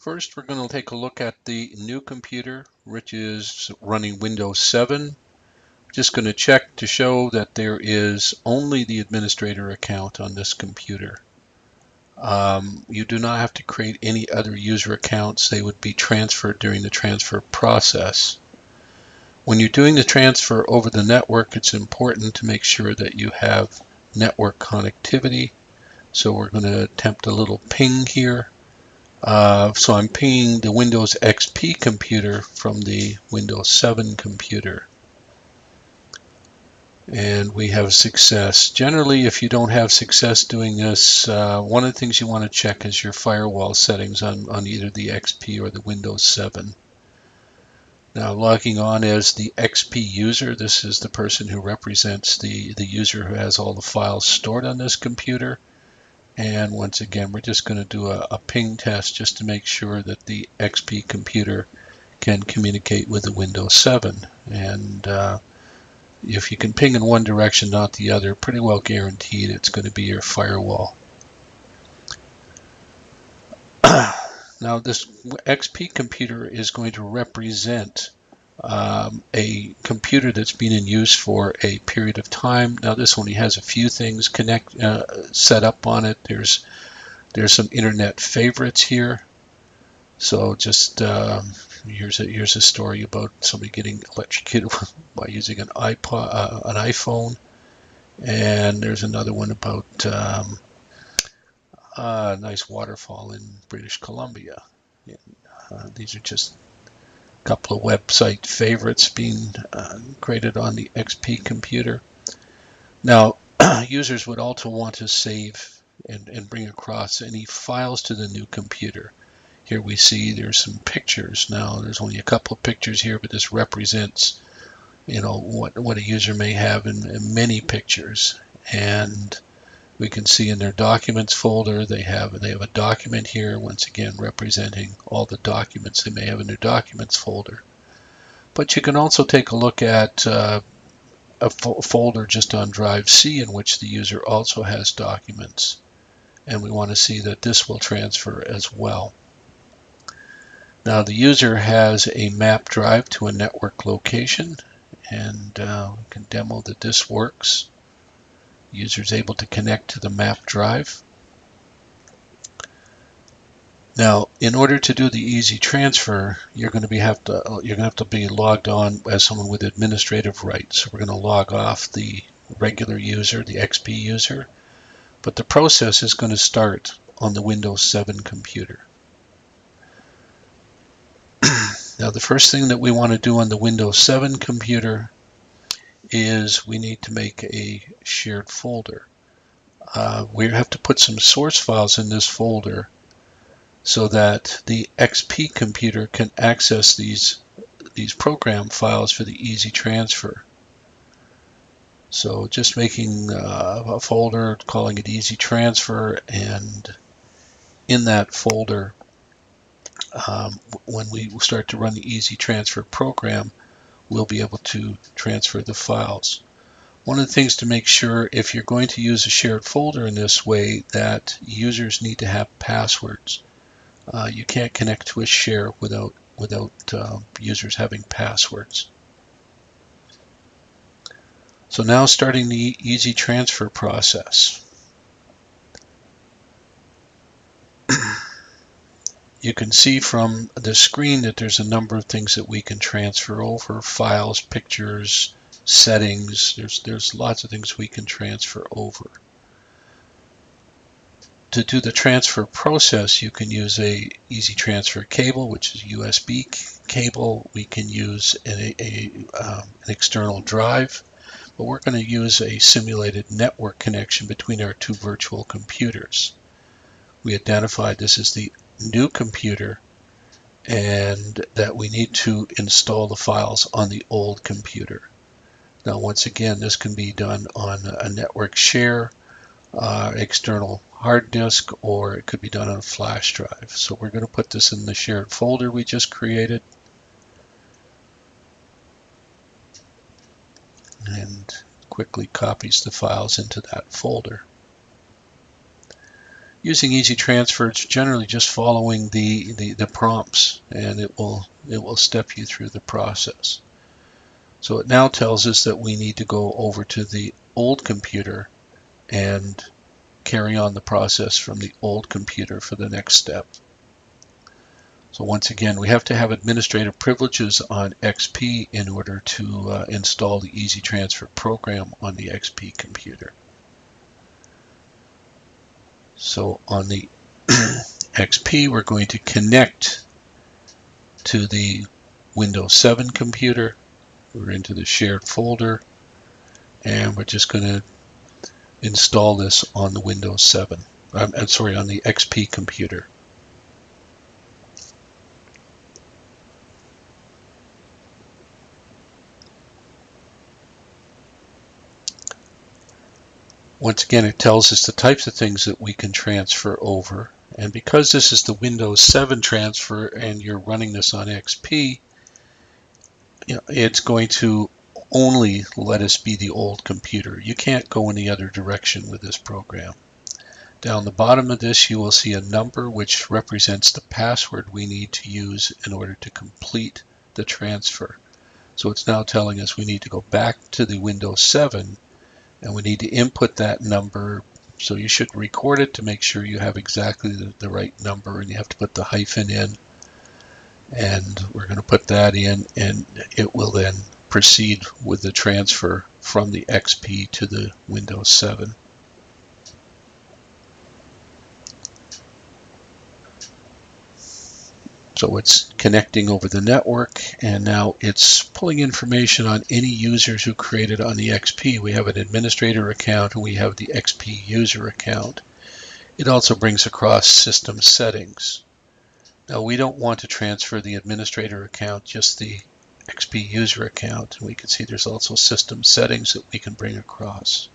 First, we're going to take a look at the new computer, which is running Windows 7. Just going to check to show that there is only the administrator account on this computer. You do not have to create any other user accounts. They would be transferred during the transfer process. When you're doing the transfer over the network, it's important to make sure that you have network connectivity. So we're going to attempt a little ping here. So I'm pinging the Windows XP computer from the Windows 7 computer. And we have success. Generally, if you don't have success doing this, one of the things you want to check is your firewall settings on either the XP or the Windows 7. Now, logging on as the XP user, this is the person who represents the user who has all the files stored on this computer. And once again, we're just going to do a ping test just to make sure that the XP computer can communicate with the Windows 7. And if you can ping in one direction, not the other, pretty well guaranteed it's going to be your firewall. Now, this XP computer is going to represent a computer that's been in use for a period of time. Now, this only has a few things set up on it. There's some internet favorites here. So just here's a story about somebody getting electrocuted by using an iPhone, and there's another one about a nice waterfall in British Columbia. And, these are just a couple of website favorites being created on the XP computer. Now, users would also want to save and bring across any files to the new computer. Here we see there's some pictures. Now, there's only a couple of pictures here, but this represents, what a user may have in many pictures. And we can see in their documents folder, they have a document here, once again representing all the documents they may have in their documents folder. But you can also take a look at a folder just on drive C in which the user also has documents. And we want to see that this will transfer as well. Now, the user has a map drive to a network location, and we can demo that this works. The user is able to connect to the map drive. Now, in order to do the EasyTransfer, you're going to have to be logged on as someone with administrative rights. So we're going to log off the regular user, the XP user, but the process is going to start on the Windows 7 computer. Now, the first thing that we want to do on the Windows 7 computer is we need to make a shared folder. We have to put some source files in this folder so that the XP computer can access these program files for the EasyTransfer. So just making a folder, calling it EasyTransfer, and in that folder, when we start to run the EasyTransfer program, we'll be able to transfer the files. One of the things to make sure, if you're going to use a shared folder in this way, that users need to have passwords. You can't connect to a share without users having passwords. So now starting the EasyTransfer process. You can see from the screen that there's a number of things that we can transfer over: files, pictures, settings. There's lots of things we can transfer over. To do the transfer process, you can use a EasyTransfer cable, which is a USB cable. We can use an external drive, but we're going to use a simulated network connection between our two virtual computers. We identified this as the new computer and that we need to install the files on the old computer. Now, once again, this can be done on a network share, external hard disk, or it could be done on a flash drive. So we're going to put this in the shared folder we just created, and quickly copies the files into that folder. Using EasyTransfer, it's generally just following the prompts, and it will step you through the process. So it now tells us that we need to go over to the old computer and carry on the process from the old computer for the next step. So once again, we have to have administrative privileges on XP in order to install the EasyTransfer program on the XP computer. So on the XP, we're going to connect to the Windows 7 computer. We're into the shared folder, and we're just going to install this on the Windows 7. I'm sorry, on the XP computer. Once again, it tells us the types of things that we can transfer over. And because this is the Windows 7 transfer and you're running this on XP, it's going to only let us be the old computer. You can't go in the other direction with this program. Down the bottom of this, you will see a number which represents the password we need to use in order to complete the transfer. So it's now telling us we need to go back to the Windows 7 and we need to input that number. So you should record it to make sure you have exactly the right number, and you have to put the hyphen in, and we're going to put that in, and it will then proceed with the transfer from the XP to the Windows 7. So it's connecting over the network, and now it's pulling information on any users who created on the XP. We have an administrator account and we have the XP user account. It also brings across system settings. Now we don't want to transfer the administrator account, just the XP user account. And we can see there's also system settings that we can bring across.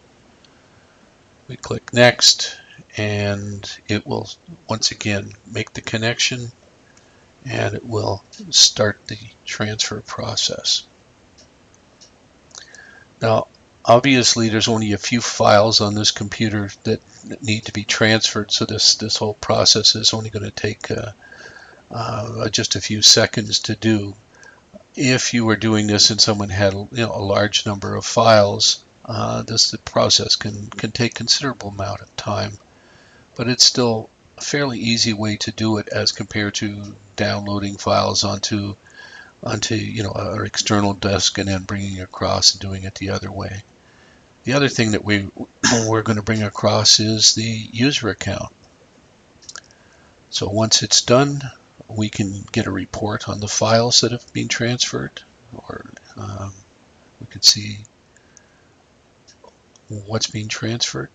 We click next, and it will once again make the connection, and it will start the transfer process. Now, obviously, there's only a few files on this computer that need to be transferred, so this whole process is only going to take just a few seconds to do. If you were doing this and someone had a large number of files, the process can take a considerable amount of time, but it's still a fairly easy way to do it as compared to downloading files onto our external disk and then bringing it across and doing it the other way. The other thing that we're going to bring across is the user account. So once it's done, we can get a report on the files that have been transferred, or we can see what's being transferred.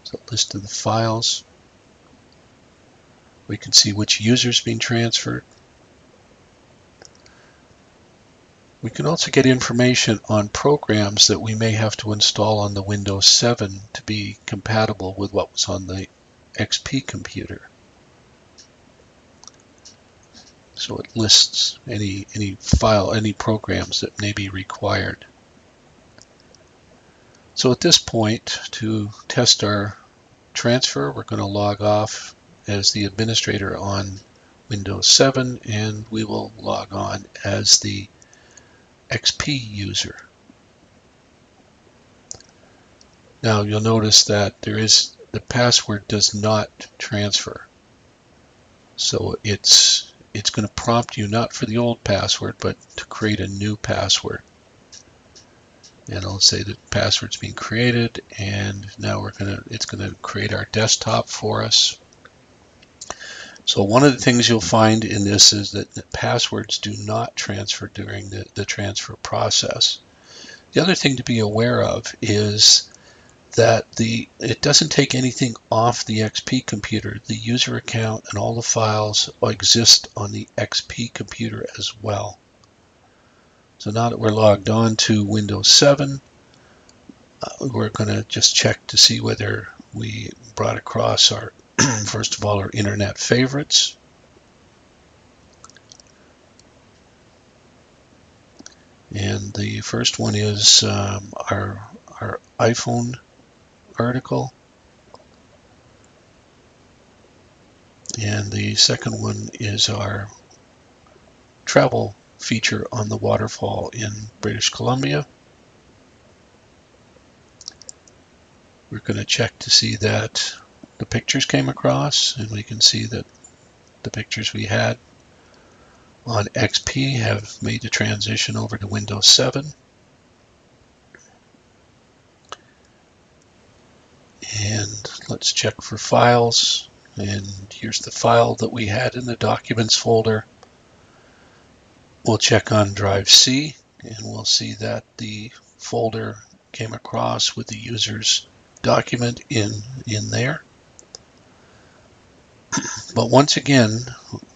So list of the files. We can see which user's being transferred. We can also get information on programs that we may have to install on the Windows 7 to be compatible with what was on the XP computer. So it lists any programs that may be required. So at this point, to test our transfer, we're going to log off as the administrator on Windows 7, and we will log on as the XP user. Now you'll notice that the password does not transfer. So it's going to prompt you not for the old password, but to create a new password. And I'll say the password's being created, and now it's going to create our desktop for us. So one of the things you'll find in this is that the passwords do not transfer during the transfer process. The other thing to be aware of is that it doesn't take anything off the XP computer. The user account and all the files exist on the XP computer as well. So now that we're logged on to Windows 7, we're going to just check to see whether we brought across our, first of all, our internet favorites. And the first one is our our iPhone article. And the second one is our travel feature on the waterfall in British Columbia. We're going to check to see that the pictures came across, and we can see that the pictures we had on XP have made the transition over to Windows 7. And let's check for files. And here's the file that we had in the Documents folder. We'll check on Drive C, and we'll see that the folder came across with the user's document in there. But once again,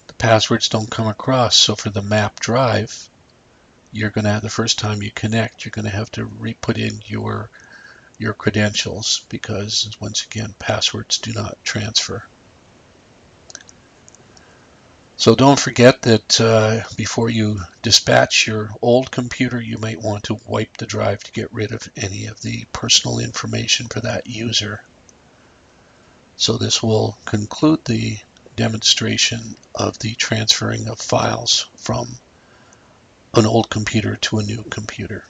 the passwords don't come across. So for the map drive, you're going to have, the first time you connect, you're going to have to re-put in your credentials, because once again, passwords do not transfer. So don't forget that before you dispatch your old computer, you might want to wipe the drive to get rid of any of the personal information for that user. So this will conclude the demonstration of the transferring of files from an old computer to a new computer.